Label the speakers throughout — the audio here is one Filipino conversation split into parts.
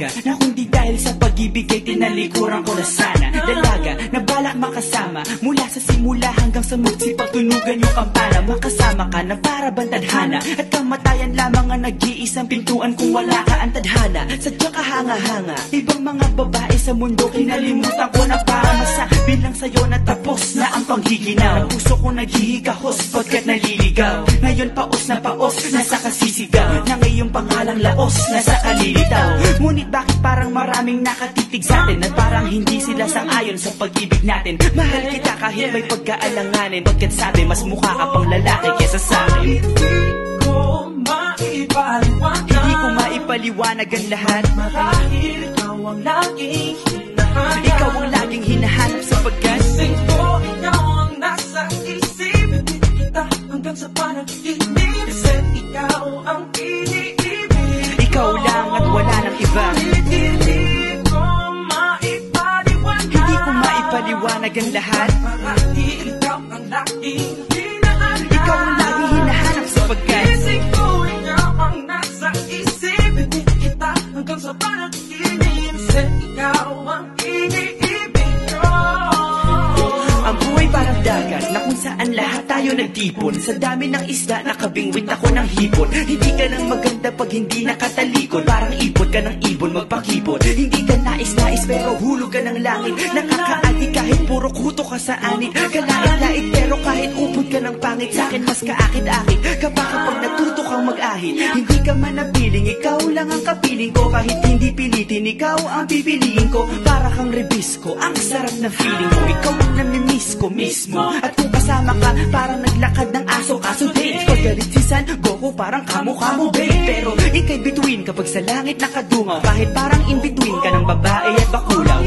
Speaker 1: dalaga na kundi dahil sa pag-ibig ay tinalikuran ko na sana. Dalaga na balak makasama mula sa simula hanggang sa magsipagtunugan yung kampana. Makasama ka na para bantadhana at kamatayan lamang ang nag-iisang pintuan kung wala ka ang tadhana. Sadyang kahanga-hanga, ibang mga babae sa mundo kinalimutan ko na para masabi lang sa'yo na tapos na ang panghihinaw. Ang puso ko naghihikahos pagkat naliligaw. Ngayon paos na paos, nasa kasisigaw na ngayong pangalang laos, nasa kalilitaw. Ngunit bakit parang maraming nakatitig sa atin at parang hindi sila sang-ayon sa pag-ibig natin. Mahal kita kahit may pagkaalanganin, pagkat sabi mas mukha ka pang lalaki kesa sa'kin. Hindi ko maipaliwanag ang lahat.
Speaker 2: Marahil ikaw ang laging hinahanap.
Speaker 1: Ikaw ang laging hinahanap sapagkat
Speaker 2: gising ko, ikaw ang nasa isip. Hindi kita hanggang sa panaginip. Kasi ikaw ang iniibig.
Speaker 1: Ikaw lang at wala nang iba.
Speaker 2: Hindi ko maipaliwanag
Speaker 1: ang lahat.
Speaker 2: Marahil ikaw ang laging hinahanap.
Speaker 1: Ikaw ang laging hinahanap sapagkat
Speaker 2: gising ko, ikaw ang nasa isip. Hindi kita hanggang sa panaginip. Kasi ikaw ang iniibig ko.
Speaker 1: Ang buhay parang dagat na kung saan lahat tayo nagtipon. Sa dami ng isda nakabingwit ako ng hipon. Hindi ka nang maganda pag hindi nakatalikod. Parang ipon ka ng ibon magpakipon. Hindi ka nais-nais pero hulog ka ng langit. Nakakaadi kahit puro kuto ka sa anit. Kalait-lait pero kahit upod ka ng pangit. Sa'kin mas kaakit-akit ka pa kapag natuto kang mag-ahit. Hindi ka man napiling, ikaw lang ang kapiling ko. Kahit hindi pilitin, ikaw ang pipiliin ko. Para kang rebisco, ang sarap na feeling ko. Ikaw ang namimiss ko mismo. At kung kasama ka, parang naglakad ng aso. Kaso date, paggalit si San Goku, parang kamo-kamo babe. Pero ikay between kapag sa langit nakadungaw. Kahit parang in between ka ng babae at bakulaw.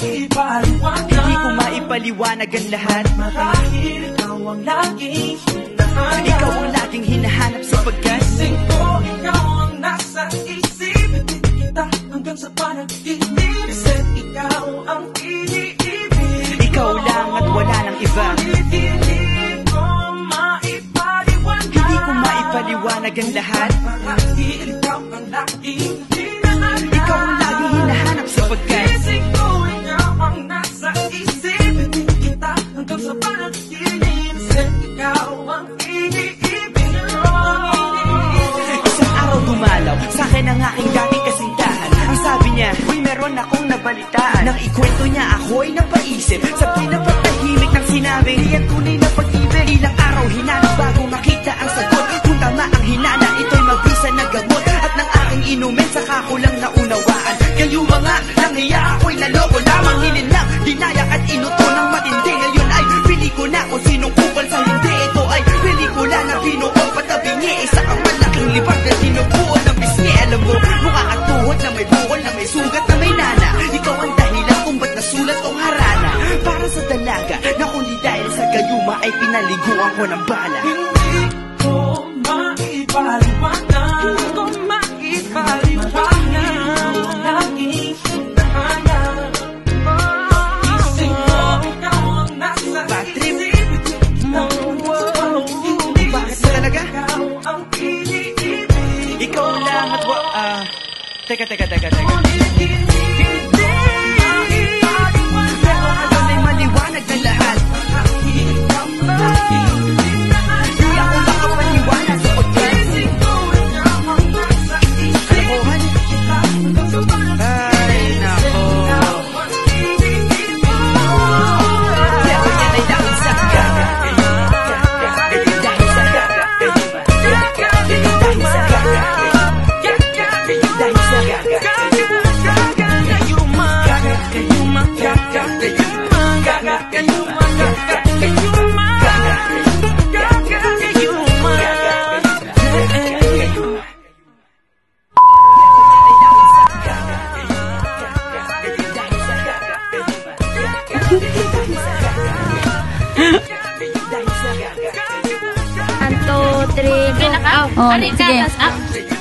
Speaker 1: Hindi ko maipaliwanag ang lahat.
Speaker 2: Marahil ikaw ang laging hinahanap.
Speaker 1: Ikaw ang laging hinahanap sapagkat
Speaker 2: gising ko, ikaw ang nasa isip. Hindi kita hanggang sa panaginip. Kasi ikaw ang iniibig.
Speaker 1: Ikaw lang at wala nang iba. Hindi ko maipaliwanag ang lahat.
Speaker 2: Marahil ikaw ang laging hinahanap.
Speaker 1: Ikaw ang laging hinahanap sapagkat
Speaker 2: gising ko, ikaw ang nasa isip. Hindi kita hanggang sa panaginip. Kasi ikaw ang iniibig ko.
Speaker 1: isang araw dumalaw sa'kin ang aking dating kasintahan. Ang sabi niya, uy meron akong nabalitaan. Nang ikwento niya ako'y napaisip. Sa pinapatahimik ng sinabi, diyan tunay na pag-ibig. Ilang araw hinanap bago makita ang sagot. Kung tama ang hinana, ito'y mabisa na gamot. At ng aking inumin, saka ko lang naunawaan. Kayo mga nanghiya, ako'y naloko lamang. Hilin lang, dinayak at inuto ng matindi. Ngayon ay pili ko na kung sinong kupal sa hindi. Ito ay pelikula na binuo patabingi. Isa kang malaking libag na sinubuo ng bisngi. Alam mo, mukha at tuhod na may bukol, na may sugat, na may nana. Ikaw ang dahilan kung ba't nasulat o harana. Para sa dalaga na kundi dahil sa gayuma ay pinaliguan ko ng bala.
Speaker 2: Hindi ko maipaliwanag. Hindi ko maipaliwanag. Laging hinahanap. Gising ko, ikaw ang nasa
Speaker 1: Patrick,
Speaker 2: isip.
Speaker 1: bakit ba talaga?
Speaker 2: Ikaw ang iniibig.
Speaker 1: Ikaw lang at Teka. Pero ngayon ay maliwanag na lahat. Di ako makapaniwala sa pagkasin. Kalokohan. Ay, nako. Pero yan ay dahil sa gaga. Dahil sa gaga. Dahil sa gaga. Dahil sa gaga.
Speaker 3: One, two, three, go.
Speaker 4: Oh,
Speaker 3: Ano
Speaker 4: sige.
Speaker 3: ka?